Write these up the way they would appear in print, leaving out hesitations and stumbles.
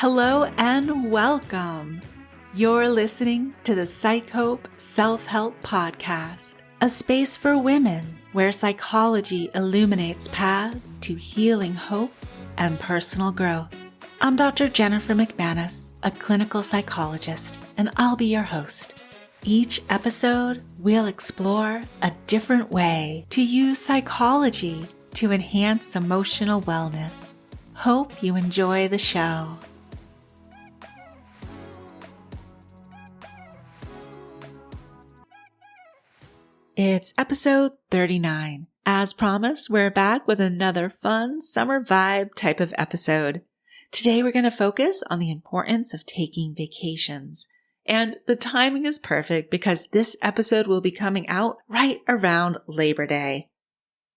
Hello and welcome. You're listening to the PsycHope Self-Help podcast, a space for women where psychology illuminates paths to healing, hope, and personal growth. I'm Dr. Jennifer McManus, a clinical psychologist, and I'll be your host. Each episode, we'll explore a different way to use psychology to enhance emotional wellness. Hope you enjoy the show. It's episode 39. As promised, we're back with another fun summer vibe type of episode. Today we're going to focus on the importance of taking vacations. And the timing is perfect because this episode will be coming out right around Labor Day.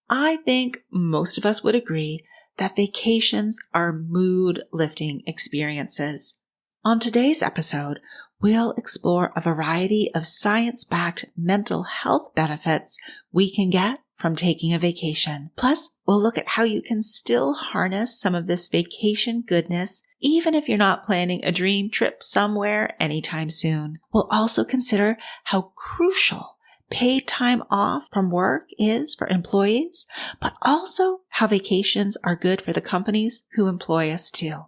I think most of us would agree that vacations are mood-lifting experiences. On today's episode, we'll explore a variety of science-backed mental health benefits we can get from taking a vacation. Plus, we'll look at how you can still harness some of this vacation goodness even if you're not planning a dream trip somewhere anytime soon. We'll also consider how crucial paid time off from work is for employees, but also how vacations are good for the companies who employ us too.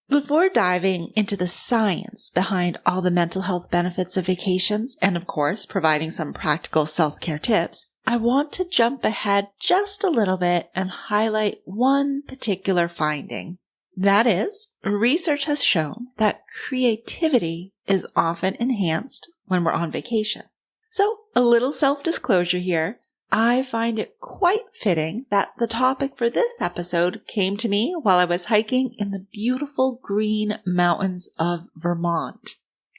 Before diving into the science behind all the mental health benefits of vacations, and of course, providing some practical self-care tips, I want to jump ahead just a little bit and highlight one particular finding. That is, research has shown that creativity is often enhanced when we're on vacation. So, a little self-disclosure here. I find it quite fitting that the topic for this episode came to me while I was hiking in the beautiful green mountains of Vermont.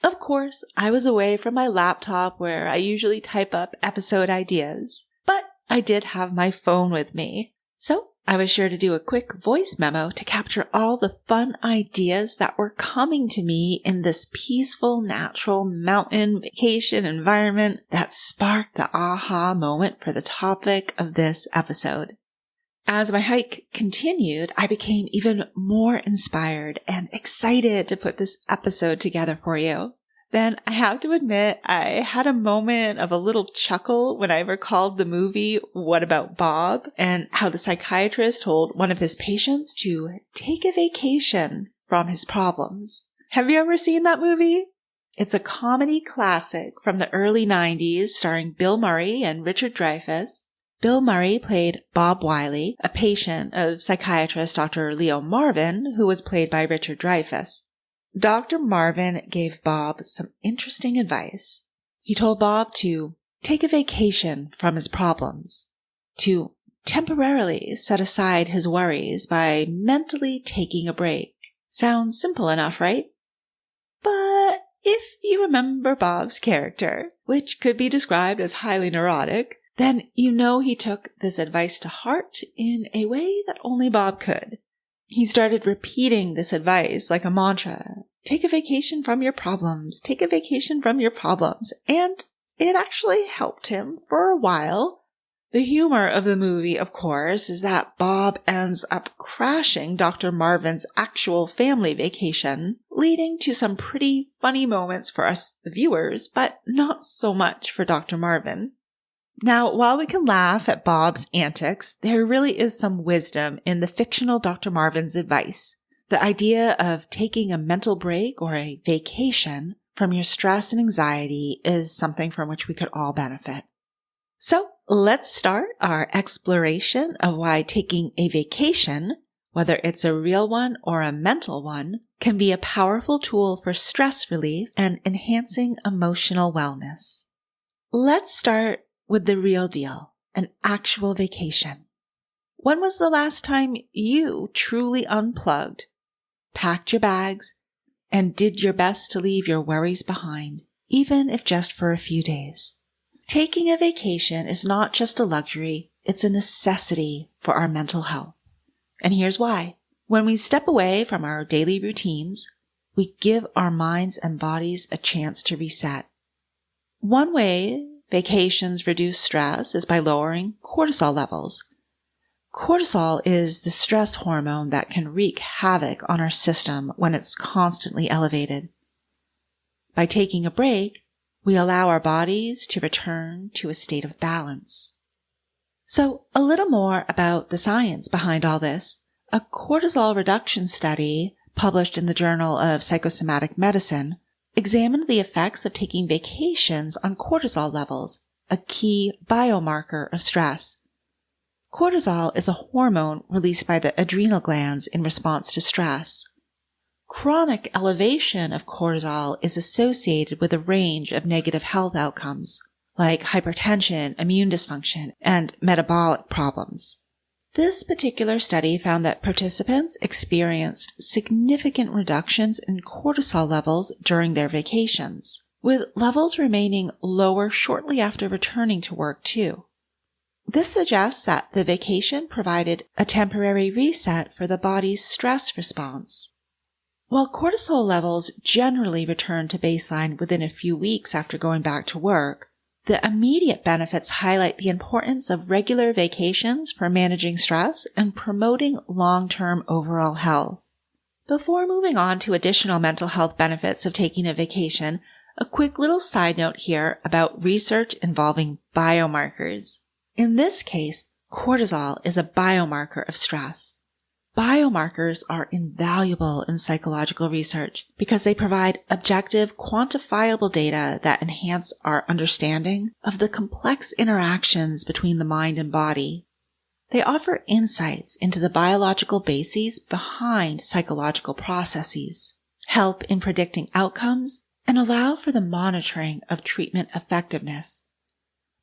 Of course, I was away from my laptop where I usually type up episode ideas, but I did have my phone with me. So I was sure to do a quick voice memo to capture all the fun ideas that were coming to me in this peaceful, natural mountain vacation environment that sparked the aha moment for the topic of this episode. As my hike continued, I became even more inspired and excited to put this episode together for you. Then I have to admit, I had a moment of a little chuckle when I recalled the movie What About Bob and how the psychiatrist told one of his patients to take a vacation from his problems. Have you ever seen that movie? It's a comedy classic from the early 90s starring Bill Murray and Richard Dreyfuss. Bill Murray played Bob Wiley, a patient of psychiatrist Dr. Leo Marvin, who was played by Richard Dreyfuss. Dr. Marvin gave Bob some interesting advice. He told Bob to take a vacation from his problems, to temporarily set aside his worries by mentally taking a break. Sounds simple enough, right? But if you remember Bob's character, which could be described as highly neurotic, then you know he took this advice to heart in a way that only Bob could. He started repeating this advice like a mantra. Take a vacation from your problems. Take a vacation from your problems. And it actually helped him for a while. The humor of the movie, of course, is that Bob ends up crashing Dr. Marvin's actual family vacation, leading to some pretty funny moments for us, the viewers, but not so much for Dr. Marvin. Now, while we can laugh at Bob's antics, there really is some wisdom in the fictional Dr. Marvin's advice. The idea of taking a mental break or a vacation from your stress and anxiety is something from which we could all benefit. So, let's start our exploration of why taking a vacation, whether it's a real one or a mental one, can be a powerful tool for stress relief and enhancing emotional wellness. Let's start with the real deal, an actual vacation. When was the last time you truly unplugged, packed your bags, and did your best to leave your worries behind, even if just for a few days? Taking a vacation is not just a luxury, it's a necessity for our mental health. And here's why. When we step away from our daily routines, we give our minds and bodies a chance to reset. One way vacations reduce stress is by lowering cortisol levels. Cortisol is the stress hormone that can wreak havoc on our system when it's constantly elevated. By taking a break, we allow our bodies to return to a state of balance. So, a little more about the science behind all this. A cortisol reduction study published in the Journal of Psychosomatic Medicine examined the effects of taking vacations on cortisol levels, a key biomarker of stress. Cortisol is a hormone released by the adrenal glands in response to stress. Chronic elevation of cortisol is associated with a range of negative health outcomes, like hypertension, immune dysfunction, and metabolic problems. This particular study found that participants experienced significant reductions in cortisol levels during their vacations, with levels remaining lower shortly after returning to work too. This suggests that the vacation provided a temporary reset for the body's stress response. While cortisol levels generally return to baseline within a few weeks after going back to work, the immediate benefits highlight the importance of regular vacations for managing stress and promoting long-term overall health. Before moving on to additional mental health benefits of taking a vacation, a quick little side note here about research involving biomarkers. In this case, cortisol is a biomarker of stress. Biomarkers are invaluable in psychological research because they provide objective, quantifiable data that enhance our understanding of the complex interactions between the mind and body. They offer insights into the biological bases behind psychological processes, help in predicting outcomes, and allow for the monitoring of treatment effectiveness.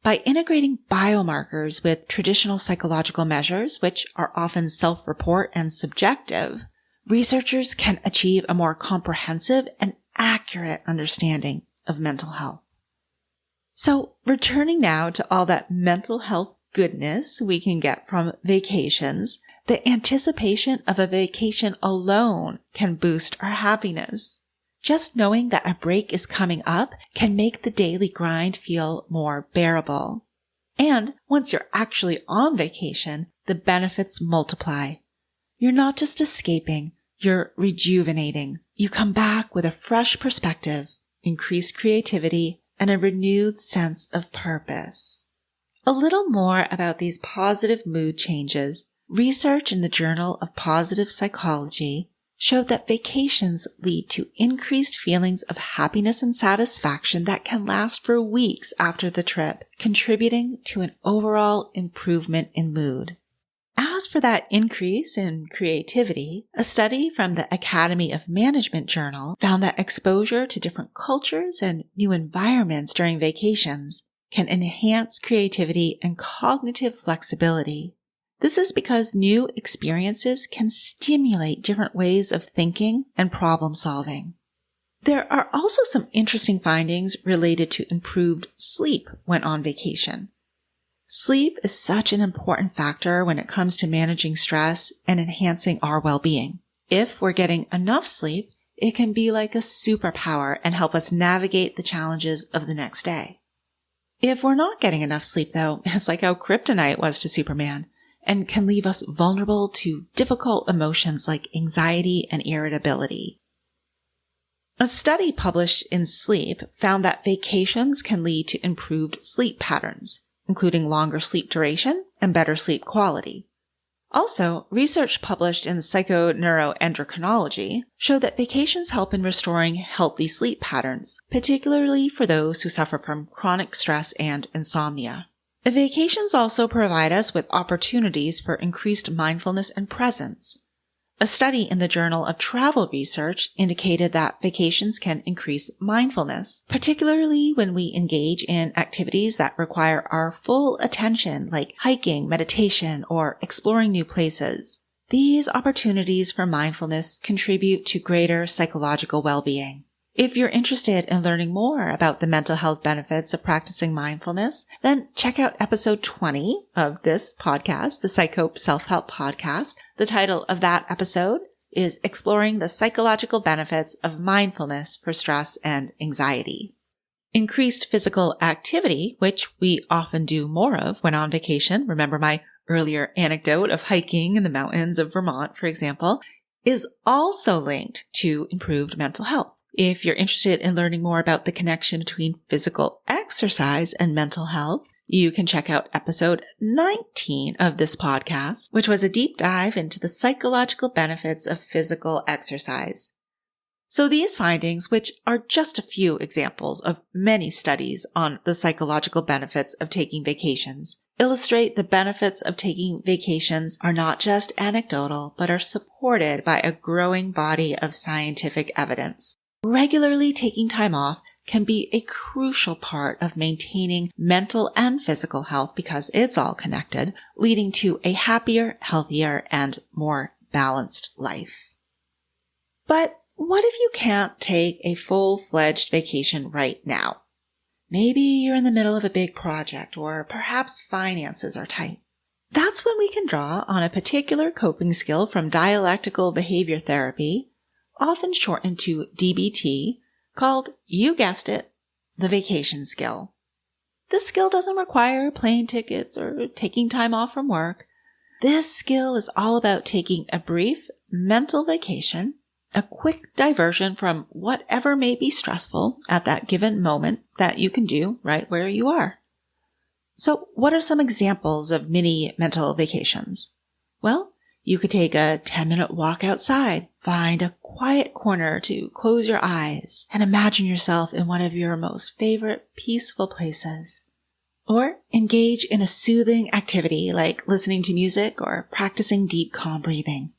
By integrating biomarkers with traditional psychological measures, which are often self-report and subjective, researchers can achieve a more comprehensive and accurate understanding of mental health. So, returning now to all that mental health goodness we can get from vacations, the anticipation of a vacation alone can boost our happiness. Just knowing that a break is coming up can make the daily grind feel more bearable. And once you're actually on vacation, the benefits multiply. You're not just escaping, you're rejuvenating. You come back with a fresh perspective, increased creativity, and a renewed sense of purpose. A little more about these positive mood changes. Research in the Journal of Positive Psychology showed that vacations lead to increased feelings of happiness and satisfaction that can last for weeks after the trip, contributing to an overall improvement in mood. As for that increase in creativity, a study from the Academy of Management Journal found that exposure to different cultures and new environments during vacations can enhance creativity and cognitive flexibility. This is because new experiences can stimulate different ways of thinking and problem solving. There are also some interesting findings related to improved sleep when on vacation. Sleep is such an important factor when it comes to managing stress and enhancing our well-being. If we're getting enough sleep, it can be like a superpower and help us navigate the challenges of the next day. If we're not getting enough sleep, though, it's like how kryptonite was to Superman, and can leave us vulnerable to difficult emotions like anxiety and irritability. A study published in Sleep found that vacations can lead to improved sleep patterns, including longer sleep duration and better sleep quality. Also, research published in Psychoneuroendocrinology showed that vacations help in restoring healthy sleep patterns, particularly for those who suffer from chronic stress and insomnia. Vacations also provide us with opportunities for increased mindfulness and presence. A study in the Journal of Travel Research indicated that vacations can increase mindfulness, particularly when we engage in activities that require our full attention, like hiking, meditation, or exploring new places. These opportunities for mindfulness contribute to greater psychological well-being. If you're interested in learning more about the mental health benefits of practicing mindfulness, then check out episode 20 of this podcast, the PsycHope Self-Help podcast. The title of that episode is Exploring the Psychological Benefits of Mindfulness for Stress and Anxiety. Increased physical activity, which we often do more of when on vacation. Remember my earlier anecdote of hiking in the mountains of Vermont, for example, is also linked to improved mental health. If you're interested in learning more about the connection between physical exercise and mental health, you can check out episode 19 of this podcast, which was a deep dive into the psychological benefits of physical exercise. So these findings, which are just a few examples of many studies on the psychological benefits of taking vacations, illustrate the benefits of taking vacations are not just anecdotal, but are supported by a growing body of scientific evidence. Regularly taking time off can be a crucial part of maintaining mental and physical health because it's all connected, leading to a happier, healthier, and more balanced life. But what if you can't take a full-fledged vacation right now? Maybe you're in the middle of a big project, or perhaps finances are tight. That's when we can draw on a particular coping skill from dialectical behavior therapy, often shortened to DBT, called, you guessed it, the vacation skill. This skill doesn't require plane tickets or taking time off from work. This skill is all about taking a brief mental vacation, a quick diversion from whatever may be stressful at that given moment that you can do right where you are. So what are some examples of mini mental vacations? Well, you could take a 10-minute walk outside, find a quiet corner to close your eyes, and imagine yourself in one of your most favorite peaceful places. Or engage in a soothing activity like listening to music or practicing deep, calm breathing.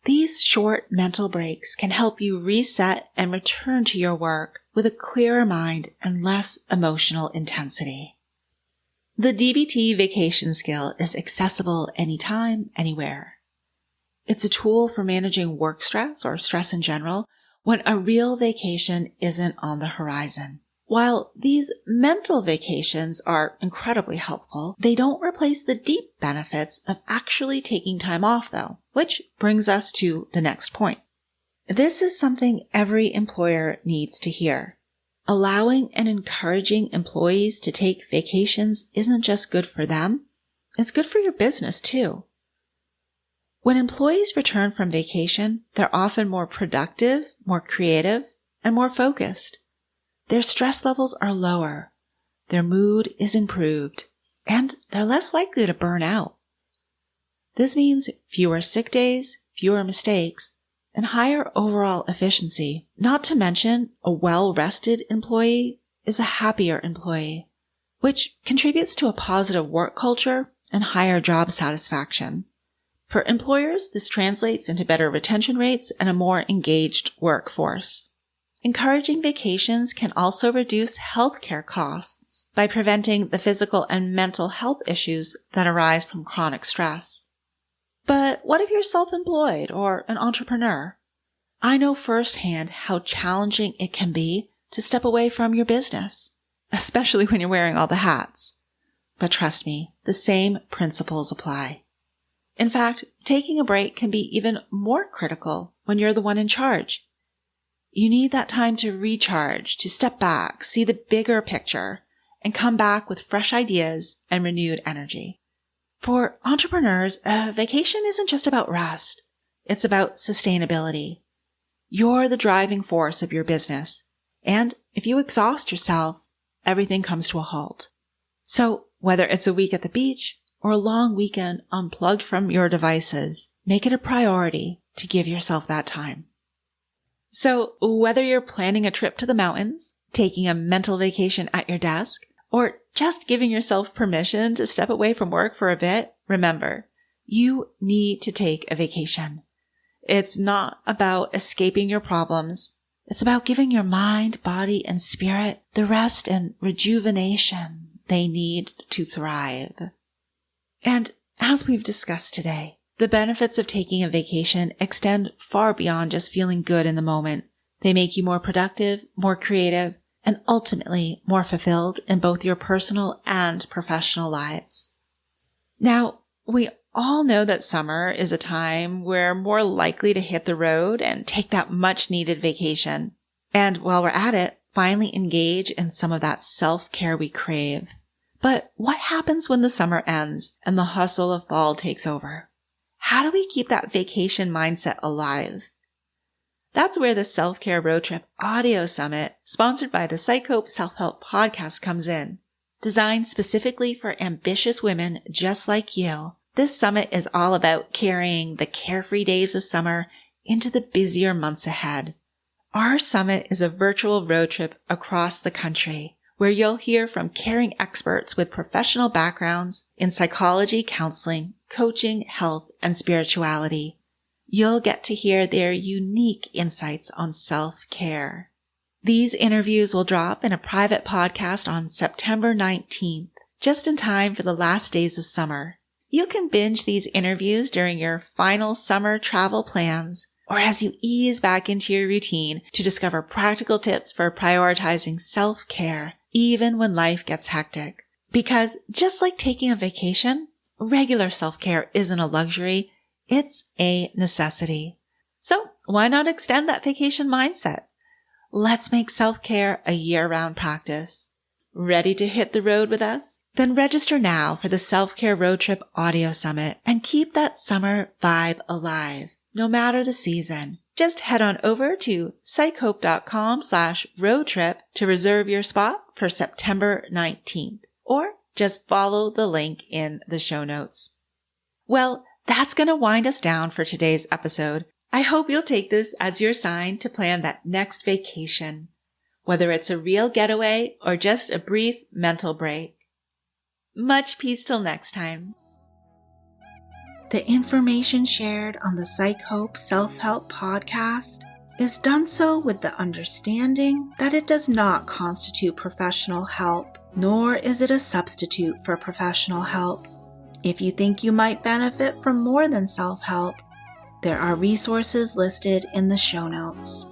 These short mental breaks can help you reset and return to your work with a clearer mind and less emotional intensity. The DBT vacation skill is accessible anytime, anywhere. It's a tool for managing work stress or stress in general when a real vacation isn't on the horizon. While these mental vacations are incredibly helpful, they don't replace the deep benefits of actually taking time off, though, which brings us to the next point. This is something every employer needs to hear. Allowing and encouraging employees to take vacations isn't just good for them, it's good for your business too. When employees return from vacation, they're often more productive, more creative, and more focused. Their stress levels are lower, their mood is improved, and they're less likely to burn out. This means fewer sick days, fewer mistakes, and higher overall efficiency. Not to mention, a well-rested employee is a happier employee, which contributes to a positive work culture and higher job satisfaction. For employers, this translates into better retention rates and a more engaged workforce. Encouraging vacations can also reduce healthcare costs by preventing the physical and mental health issues that arise from chronic stress. But what if you're self-employed or an entrepreneur? I know firsthand how challenging it can be to step away from your business, especially when you're wearing all the hats. But trust me, the same principles apply. In fact, taking a break can be even more critical when you're the one in charge. You need that time to recharge, to step back, see the bigger picture, and come back with fresh ideas and renewed energy. For entrepreneurs, a vacation isn't just about rest. It's about sustainability. You're the driving force of your business. And if you exhaust yourself, everything comes to a halt. So whether it's a week at the beach or a long weekend unplugged from your devices, make it a priority to give yourself that time. So whether you're planning a trip to the mountains, taking a mental vacation at your desk, or just giving yourself permission to step away from work for a bit, remember, you need to take a vacation. It's not about escaping your problems. It's about giving your mind, body, and spirit the rest and rejuvenation they need to thrive. And as we've discussed today, the benefits of taking a vacation extend far beyond just feeling good in the moment. They make you more productive, more creative, and ultimately more fulfilled in both your personal and professional lives. Now, we all know that summer is a time we're more likely to hit the road and take that much-needed vacation. And while we're at it, finally engage in some of that self-care we crave. But what happens when the summer ends and the hustle of fall takes over? How do we keep that vacation mindset alive? That's where the Self-Care Road Trip Audio Summit, sponsored by the PsycHope Self-Help podcast, comes in. Designed specifically for ambitious women just like you, this summit is all about carrying the carefree days of summer into the busier months ahead. Our summit is a virtual road trip across the country where you'll hear from caring experts with professional backgrounds in psychology, counseling, coaching, health, and spirituality. You'll get to hear their unique insights on self-care. These interviews will drop in a private podcast on September 19th, just in time for the last days of summer. You can binge these interviews during your final summer travel plans, or as you ease back into your routine to discover practical tips for prioritizing self-care, even when life gets hectic. Because just like taking a vacation, regular self-care isn't a luxury, it's a necessity. So why not extend that vacation mindset? Let's make self-care a year-round practice. Ready to hit the road with us? Then register now for the Self-Care Road Trip Audio Summit and keep that summer vibe alive, no matter the season. Just head on over to psychope.com/roadtrip to reserve your spot for September 19th, or just follow the link in the show notes. Well, that's going to wind us down for today's episode. I hope you'll take this as your sign to plan that next vacation, whether it's a real getaway or just a brief mental break. Much peace till next time. The information shared on the PsycHope Self-Help podcast is done so with the understanding that it does not constitute professional help, nor is it a substitute for professional help. If you think you might benefit from more than self-help, there are resources listed in the show notes.